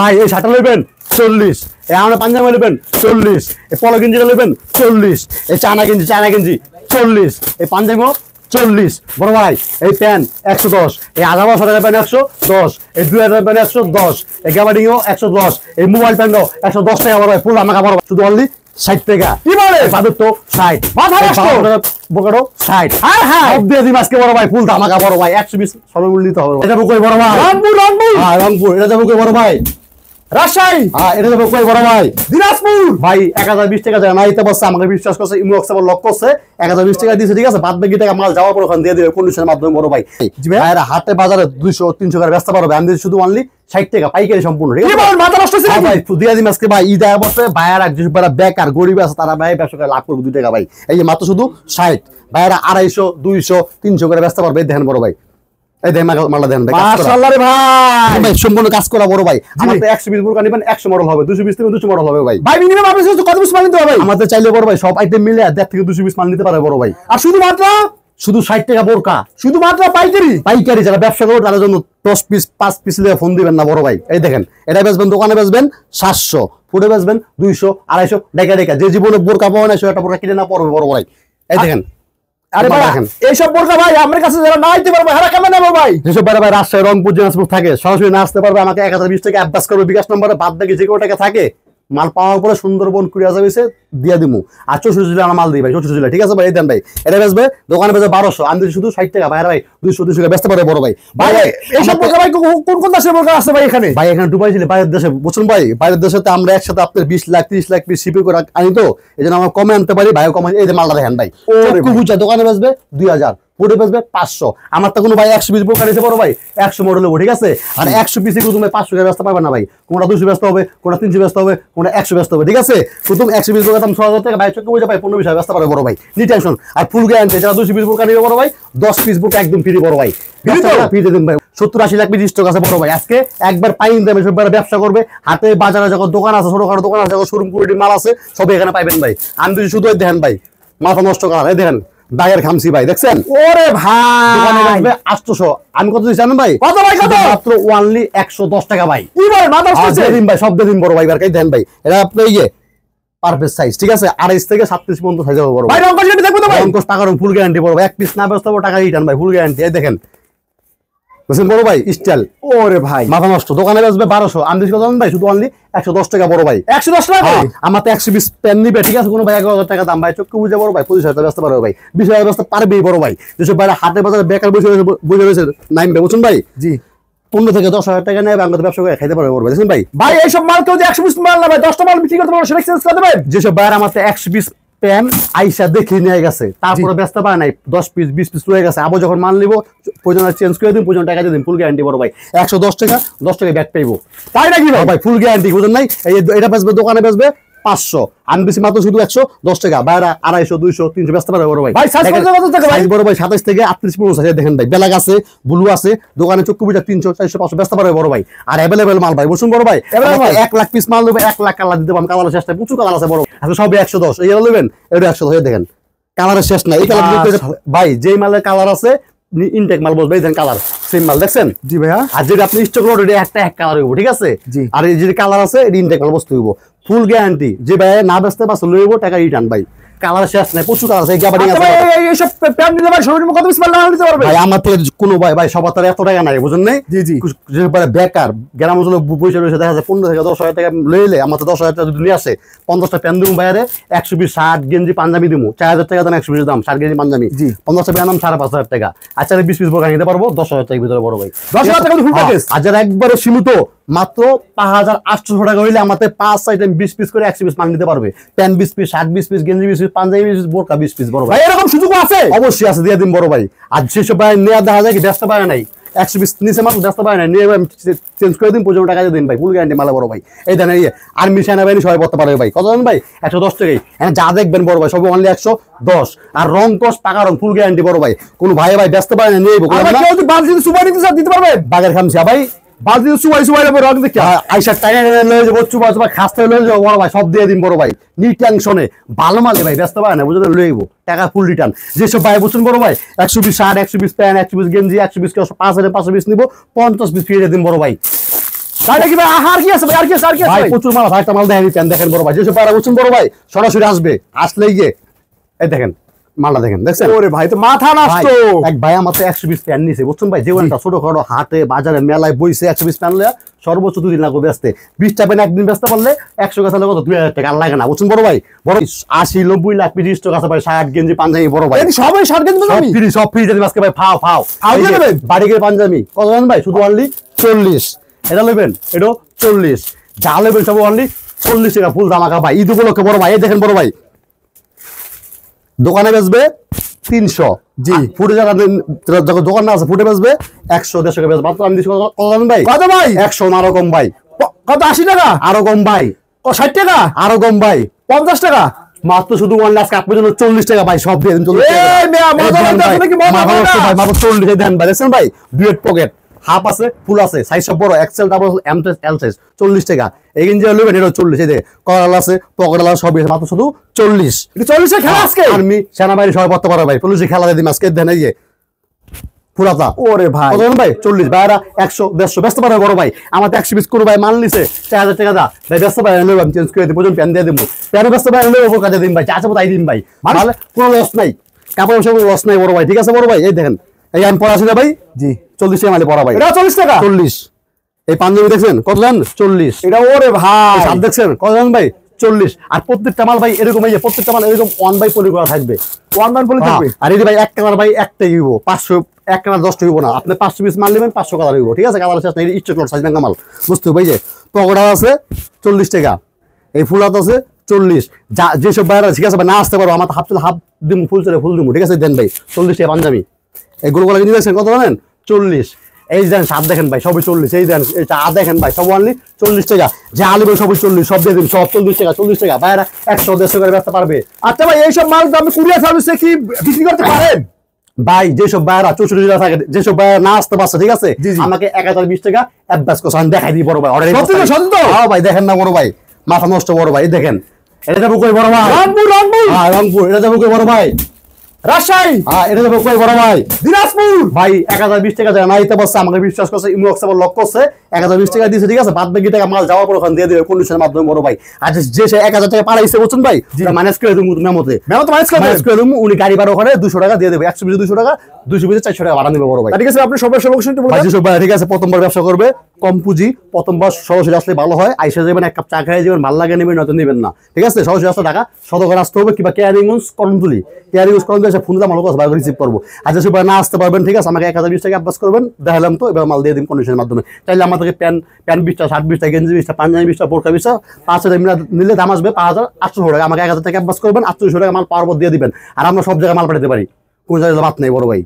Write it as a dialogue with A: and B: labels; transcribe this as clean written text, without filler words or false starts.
A: ভাই এই শার্টটা নেবেন 40, এই আমরা পাঞ্জাবি নেবেন 40, এই পলো গেঞ্জিটা নেবেন 40, এই চায়না গেঞ্জি 40, এই পাঞ্জাবি 40 বড় ভাই, এই প্যান্ট 110, এই 1500 টাকা প্যান্ট 110, এই 2000 টাকা প্যান্ট 110, এই গ্যাবার্ডিংও 110, এই মোবাইল প্যান্টও 110 টাকা বড় ভাই, ফুল আমাকে বড় শুধু অনলি 60 টাকা। কি বলে বাদর তো 60 মাথা নষ্ট বকড়ো 60। হ্যাঁ হ্যাঁ সব দিয়ে দিই আজকে বড় ভাই, ফুল ধামাকা বড় ভাই, 120 সর্বমূল্য দিতে হবে। এটা কই বড় ভাই? রংপুর। এটা যাবো কই বড় ভাই? রাজশাহী। হ্যাঁ এটা যাবো কই বড় ভাই? দিনাজপুর। ভাই 1020 টাকা যায় না, এটা বলছে আমাকে বিশ্বাস করছে, ইমো হোয়াটসঅ্যাপ লক করছে, 1020 টাকা দিয়েছে, ঠিক আছে, বাদ বাকি টাকা মাল যাওয়ার পর ওখানে দিয়ে দিবে কন্ডিশনের মাধ্যমে বড় ভাই। ভাইরা হাটে বাজারে 200-300 করে ব্যস্ত পারবে, আমি শুধু অনলি 60 টাকা পাইকারি সম্পূর্ণ। ঠিক আছে মাথা নষ্ট হচ্ছে ভাই, দিয়া দিন আজকে ভাই, ঈদ আয়া বসে ভাইরা যারা বেকার গরিব আছে তারা ভাই ব্যবসা করে লাভ করবে 2 টাকা ভাই। এই যে মাত্র শুধু 60, ভাইরা 250, 200, 300 করে ব্যস্ত পারবে। দেখেন বড় ভাই, এই দেখেন মালটা দেখেন ভাই, মাশাআল্লাহ রে ভাই, ভাই সম্পূর্ণ কাজ করা বড় ভাই। আমাদের 120 বোরকা নেবেন 100 মডেল হবে, 220 থেকে 200 মডেল হবে ভাই। ভাই মিনিমাম আপনি কত পিস মাল নিতে হবে ভাই? আমাদের চাইলে বড় ভাই সব আইটেম মিলে 1.5 থেকে 200 পিস মাল নিতে পারে বড় ভাই। আর শুধু 60 টাকা বোরকা, শুধুমাত্র পাইকারি যারা ব্যবসা করে তাদের জন্য 10 পিস 5 পিস নিয়ে ফোন দিবেন না বড় ভাই। এই দেখেন এটা বেচবেন, দোকানে বেচবেন 700, ফুটে বেচবেন 200, 250 টাকা। যে জীবনে বোরকা পাওয়া না সে একটা বোরকা কিনে না পড়বে বড় ভাই। এই দেখেন, আরে ভাই এইসব বোরকা ভাই আমার কাছে যারা না আইতে পারবে হারা কেমন নেবো ভাই? যেসব ভাই রাজশাহী, রংপুর, দিনাজপুর থাকে সরাসরি না আসতে পারবে, আমাকে 1020 টাকা অ্যাডভান্স করবে বিকাশ নম্বরে, বাদ বাকি যে কোনো টাকা থাকে মাল পাওয়ার পরে সুন্দরবন কুরিয়ার সার্ভিসে দিয়ে দিমু। আর 64 জেলা মাল দিই ভাই, 64 জেলা, ঠিক আছে ভাই। এই দেন ভাই, এটা বেচবে দোকানে বেচবে 1200, আমি শুধু 60 টাকা ভাই। ভাই 200 টাকা বেচতে পারে বড় ভাই। ভাই এইসব বোরকা ভাই কোন দেশের বোরকা আছে ভাই এখানে? ভাই এখানে দুবাই ছিল, বাইরের দেশে বুঝছেন ভাই, বাইরের দেশে তো আমরা একসাথে আপনার 20 লাখ 30 লাখ পিস শিপিং করে আনি, তো এই জন্য আমরা কমে আনতে পারি ভাই, কমে। এই যে মালটা দেখেন ভাই, বুঝা দোকানে বেচবে 2000, পুরো বেচবে 500। আমার তো কোনো ভাই 120 বোরকা নিতে পারো ভাই, 100 মডেল হবো, ঠিক আছে। আর 100 পিসে তুমি 500 টাকা ব্যস্ত পারবে না ভাই, কোনটা 200 ব্যস্ত হবে, কোনটা 300 ব্যস্ত হবে, কোনটা 100 ব্যস্ত হবে, ঠিক আছে। প্রথম 120 বোরকা দাম 6000 টাকা ভাই, চোখে বুঝে ভাই 15-20 ব্যস্ত পারবে বড় ভাই, নি টেনশন। আর ফুল গ্যারান্টি, যারা 220 বোরকা নিবে বড় ভাই 10 পিস বোরকা একদম ফ্রি বড় ভাই, ফ্রি দিন ভাই। 70-80 লাখ পিস স্টক আছে বড় ভাই, আজকে একবার পাইন দেবে, সব ব্যবসা করবে হাতে বাজারে, যখন দোকান আছে, ছোটখাটো দোকান আছে, যখন শোরুম কোয়ালিটি মাল আছে সব এখানে পাইবেন ভাই। আমি যদি শুধু দেখেন ভাই মাথা নষ্ট করা, এই দেখেন দাগের খামসি ভাই, দেখছেন? ওরে ভাই দোকানে আসবে 800, আমি কত দিছি জানেন ভাই? কত ভাই? কত? মাত্র অনলি 110 টাকা ভাই। কি ভাই মাথা নষ্ট দিন ভাই, সব দিন বড় ভাই। এই দেন ভাই, এটা আপনি ইয়ে পারফেক্ট সাইজ, ঠিক আছে, 28 থেকে 37 পর্যন্ত সাইজ হবে বড় ভাই। রংকশ দেখবো তো ভাই, রংকশ টাকা ফুল গ্যারান্টি বড় ভাই, এক পিস না ব্যস্ত হবে টাকা রিটার্ন ভাই, ফুল গ্যারান্টি। এই দেখেন বুঝছেন বড় ভাই, স্টাইল। ওরে ভাই মাথা নষ্ট, দোকানে বেচবে 1200, আমি দিছি কত ভাই? শুধু অনলি 110 টাকা বড় ভাই। 110 টাকা আমার তো 120 পেন নিবে, ঠিক আছে, কোনো ভাই 11000 টাকা দাম ভাই, চোখে বুঝে বড় ভাই 25,000 টাকা ব্যস্ত পারবে ভাই, 20,000 ব্যস্ত পারবেই বড় ভাই। যেসব ভাই হাটে বাজারে বেকার বুঝে রয়েছে নাইম ভাই, বুঝছেন ভাই? জি 15 থেকে 10,000 টাকা নেবে, আমাদের ব্যবসা করে খাইতে পারবে বড় ভাই, দেখছেন ভাই? ভাই এইসব মাল কেউ 120 মাল না ভাই, 10টা মাল বিক্রি করতে পারবে, সেটা চেঞ্জ করে দেবেন। যেসব ভাই আমার তো 120 প্যান আইসা দেখে নিয়ে গেছে, তারপরে ব্যস্ত পায় নাই, 10 পিস 20 পিস রয়ে গেছে, আবার যখন মাল নিবো প্রয়োজন চেঞ্জ করে দিন, প্রয়োজন টাকা দিয়ে দিন, ফুল গ্যারান্টি বড় ভাই। 110 টাকা 10 টাকা ব্যাক পাইবো, তাই নাকি ভাই? ফুল গ্যারান্টি, বুঝেন নাই? এটা বেচবে দোকানে বেচবে 500, আমি বেশি মাত্র শুধু 110 টাকা, বাইরে 250, 200, 300 ব্যস্ত পারে বড় ভাই। সাইজ বড় ভাই 27 থেকে 38 পর্যন্ত আছে, দেখেন ভাই, ব্ল্যাক আছে, ব্লু আছে, দোকানে চক্ষু বুঝা 300, 400, 500 ব্যস্ত পারে বড় ভাই। আর অ্যাভেলেবেল মাল ভাই, বুঝুন বড় ভাই, 1 লাখ পিস মাল নেবে, 1 লাখ কালার দিতে পারবো, কালারের শেষ নাই, প্রচুর কালার আছে বড় ভাই। আচ্ছা সবই 110, এই নেবেন, এটা 110, দেখেন কালারের শেষ নাই। এই কালার ভাই যেই মালের কালার আছে ইনটেক মাল বলবে, এই দেখেন কালার সেম মাল, দেখছেন? জি ভাইয়া। আর যেটা আপনি স্টক লোড এটা এক কালার হইব, ঠিক আছে? জি। আর এই যে কালার আছে এটা ইনটেক মাল বস্তু হইব, ফুল গ্যারান্টি। যে ভাই না বেচতে পারছে লইব, টাকা রিটার্ন ভাই। কালার শেষ নাই, প্রচুর কালার আছে, গ্যাবার্ডিং আছে। এই সব প্যান্ট নিতে ভাই সর্বনিম্ন কত পিস মাল নিতে পারবে ভাই? আমার থেকে কোনো ভাই সবার তো এত টাকা নাই, বুঝেন নাই? জি জি। যে বেকার গ্রাম অঞ্চলে পয়সা রয়েছে, দেখা যায় 15 থেকে 10,000 টাকা লইলে, আমার তো 10,000 টাকা যদি নিয়ে আসে 50টা প্যান্ট দিব বাইরে, 120 শার্ট গেঞ্জি পাঞ্জাবি দিব, 4000 টাকা দাম, 120 দাম শার্ট গেঞ্জি পাঞ্জাবি, 50টা প্যান্ট দাম 5,500 টাকা। আচ্ছা 20 পিস বোরকা নিতে পারবো 10,000 টাকার ভিতরে বড় ভাই, 10,000 টাকা ফুল প্যাকেজ। আর যারা একবারে সীমিত মাত্র 5,800 টাকা হইলে আমাদের 5 আইটেম 20 পিস করে 100 পিস মাল নিতে পারবে, প্যান্ট 20 পিস, শার্ট 20 পিস, গেঞ্জি 20 পিস, পাঞ্জাবি 20 পিস, বোরকা 20 পিস বড় ভাই। এরকম সুযোগ আছে? অবশ্যই আছে, দিয়ে দিন বড় ভাই। আর যেসব ভাই নেওয়া দেখা যায় কি ব্যস্ত পারে নাই, 100 পিস নিচে মাত্র ব্যস্ত পারে নাই, নিয়ে চেঞ্জ করে দিন, প্রয়োজন টাকা দিয়ে দিন ভাই, ফুল গ্যারান্টি মালা বড় ভাই। এই দেন আর্মি সেনাবাহিনী সবাই পড়তে পারবে ভাই, কত দেন ভাই? 110 টাকাই। যা দেখবেন বড় ভাই সবই অনলি 110। আর রং কস পাকা রং, ফুল গ্যারান্টি বড় ভাই। কোন ভাই ব্যস্ত পারে না, নিয়ে দিতে পারবে বাগের খামসা ভাই, বালতি সুবাই রং দেখি আইসা টাইনা লয়ে যাবো, চুবা খাস্তে লয়ে যাবো বড় ভাই, সব দিয়ে দিন বড় ভাই, নি টেনশনে। ভালো মালে ভাই ব্যস্ত পারে না, বুঝলেন? লয়ে যাবো টাকা ফুল রিটার্ন। যেসব ভাই বুঝছেন বড় ভাই 120 শার্ট, 120 প্যান্ট, 120 গেঞ্জি, 120 500 পিস নিবো, 50 পিস ফিরে দিন বড় ভাই।
B: তাহলে কি ভাই আর কি আছে ভাই আর কি আছে
A: ভাই প্রচুর মাল ভাই, একটা মাল দেখেন প্যান দেখেন বড় ভাই, যেসব বাইরে বুঝছেন বড় ভাই সরাসরি আসবে, আসলেই গিয়ে এই দেখেন মালটা দেখেন, দেখছেন?
B: ওরে ভাই তো মাথা নষ্ট।
A: এক ভাই আমার তো 100 পিস প্যান নিছে বুঝছেন ভাই, জীবনটা ছোটখাটো হাটে বাজারে মেলায় বইছে 100 পিস প্যান লয়া সর্বোচ্চ 2 দিন লাগবে বেচতে। 20টা প্যান একদিন বেচতে পারলে 100 গাছ হলে কত 2000 টাকা আর লাগে না বুঝছেন বড় ভাই। বড় 80 90 লাখ পিস স্টক আছে ভাই, শার্ট গেঞ্জি পাঞ্জাবি বড় ভাই
B: সবাই শার্ট গেঞ্জি পাঞ্জাবি
A: সব ফ্রি দেন আজকে ভাই, ফাও ফাও
B: দিয়ে দেবেন?
A: বাড়ি গিয়ে পাঞ্জাবি কত জানেন ভাই, শুধু অনলি 40। এটা নেবেন এটা 40, যা নেবেন সব অনলি 40 টাকা ফুল ধামাকা ভাই ঈদ উপলক্ষে বড় ভাই। এই দেখেন বড় ভাই দোকানে বেচবে 300,
B: জি
A: ফুটে যারা যখন দোকান না আছে ফুটে বেচবে 100 150 টাকা বেচবে, মাত্র আমি দিচ্ছি কত জানেন ভাই?
B: কত ভাই?
A: 100 আরো কম ভাই,
B: কত 80 টাকা
A: আরো কম ভাই,
B: ও 60 টাকা
A: আরো কম ভাই,
B: 50 টাকা
A: মাত্র শুধু অনলি আজকে আপনার জন্য 40 টাকা ভাই, সব দিয়ে দিন 40 টাকা।
B: এই মেয়া মজা লাগছে নাকি মজা
A: মাথা নষ্ট
B: না
A: ভাই, মাত্র 40 দেন ভাই, দেখছেন ভাই ডুয়েট পকেট হাফ আছে ফুল আছে, সাইজ সব বড়, XL double M size L size 40 টাকা। এই গেঞ্জি নেবেন এটা 40, এই যে কলার আছে পকেট আছে সব আছে, মাত্র শুধু 40।
B: এটা 40 এর খেলা আজকে
A: আর্মি সেনাবাহিনী সবাই পড়তে পারে ভাই, পুলিশে খেলা দিয়ে দিন আজকে দেন এই যে পুরাতা।
B: ওরে ভাই
A: কত ভাই 40 ভাইরা 100 150 ব্যস্ত পারে বড় ভাই, আমার 100 পিস করে ভাই মাল নিছে 4000 টাকা দা ভাই, ব্যস্ত ভাই নেব আমি চেঞ্জ করে দিব, বুঝুন প্যান দিয়ে দিব, প্যান ব্যস্ত ভাই নেব ওপর কাজে দিন ভাই, যা চাবো তাই দিন ভাই, মানে কোনো লস নাই, কাপড় সব লস নাই বড় ভাই, ঠিক আছে বড় ভাই? এই দেখেন এই আমি পড়াছি না ভাই,
B: জি
A: 40 টাকা মালে পড়া ভাই,
B: এটা 40 টাকা
A: 40। এই পাঞ্জাবি দেখছেন কত জান 40,
B: এটা ওরে ভাই
A: সাত দেখছেন কত জান ভাই 40। আর প্রত্যেকটা মাল ভাই এরকম, এই যে প্রত্যেকটা মাল এরকম 1 বাই পলি করা থাকবে,
B: 1 মান বলে থাকবে।
A: আর এই ভাই এক কালার ভাই একটাই দিব 500, এক কালার 10টা দিব না, আপনি 500 পিস মাল নেবেন 500 কালার দিব, ঠিক আছে? কালার শেষ নাই, ইচ্ছা ক্লট সাইজ ব্যাঙ্গা মাল বুঝতে ভাই, যে পকড়া আছে 40 টাকা, এই ফুলাত আছে 40, যা যেসব বাইরে ঠিক আছে ভাই না আসতে পারো আমার হাফ চলে হাফ দিম, ফুল চলে ফুল দিব, ঠিক আছে? দেন ভাই 40 টাকা পাঞ্জাবি, এই গুলো কিনে দেখছেন কত জানেন 40। এই দেন সাত দেখেন ভাই সবই 40, এই দেন এটা দেখেন ভাই সব অনলি 40 টাকা, যা আলিব সবই 40, সব দিয়ে দিন সব 40 টাকা 40 টাকা বাইরে 100 150 করে বেচতে পারবে।
B: আচ্ছা ভাই এই সব মাল তো আপনি কুরিয়ার সার্ভিসে কি বিক্রি করতে পারেন?
A: ভাই যেসব বাইরা 64 জেলা থাকে, যেসব বাইরা না আসতে পারছে ঠিক আছে,
B: জি, জি।
A: আমাকে 1020 টাকা অ্যাডভান্স করছে, আমি দেখাই দিই বড় ভাই অর্ডার
B: সত্যি তো, সত্যি তো?
A: হ্যাঁ ভাই দেখেন না বড় ভাই, মাথা নষ্ট বড় ভাই, এই দেখেন এটা যাবো কই বড় ভাই,
B: রংপুর রংপুর
A: হ্যাঁ রংপুর, এটা যাবো কই বড় ভাই,
B: রাজশাহী
A: হ্যাঁ এটা যাবো কই বড় ভাই,
B: দিনাজপুর
A: ভাই 1020 টাকা যায় না দিতে পারছে, আমাকে বিশ্বাস করছে, ইমো হোয়াটসঅ্যাপে লক করছে 1020 টাকা দিয়েছে, ঠিক আছে? বাদ বাকি টাকা মাল যাওয়ার পর ওখানে দিয়ে দেবে কন্ডিশনের মাধ্যমে বড় ভাই। আর যে সে 1000 টাকা পাঠাইছে বুঝছেন ভাই, মাইনাস করে দেবো মেমোতে,
B: মেমো তো মাইনাস
A: করে দেবো, উনি গাড়ি ভাড়া ওখানে 200 টাকা দিয়ে দেবে, 100 পিসে 200 টাকা, 200 পিসে 400 টাকা ভাড়া নেবে বড় ভাই।
B: ঠিক আছে আপনি সবার সবার শুনতে বলবেন।
A: যেসব ভাই ঠিক আছে প্রথমবার ব্যবসা করবে কম পুঁজি, প্রথমবার সরাসরি আসলে ভালো হয়, আইসা যাবেন এক কাপ চা খাই যাবেন, ভালো লাগে নেবেন নয়তো নেবেন না, ঠিক আছে? সরাসরি আসলে টাকা শতকরা আসতে হবে, কিংবা ক্যারিংগঞ্জ করণতুলি, ক্যারিংগঞ্জ করণতুলি এসে ফোন দিলাম আমার কাছে রিসিভ করবো। আর যেসব ভাই না আসতে পারবেন ঠিক আছে, আমাকে 1020 টাকা অ্যাডভান্স করবেন, দেখালাম তো এবার মাল দিয়ে দিন কন্ডিশনের মাধ্যমে। চাইলে আমাদেরকে প্যান 20টা, শার্ট 20টা, গেঞ্জি 20টা, পাঞ্জাবি 20টা, বোরকা 20টা, 5000 নিলে দাম আসবে 5800 টাকা, আমাকে 1000 টাকা অ্যাডভান্স করবেন, 800 টাকা মাল পাওয়ার পর দিয়ে দিবেন, আর আমরা সব জায়গায় মাল পাঠাতে পারি, কোন জায়গায় বাদ নেই বড় ভাই।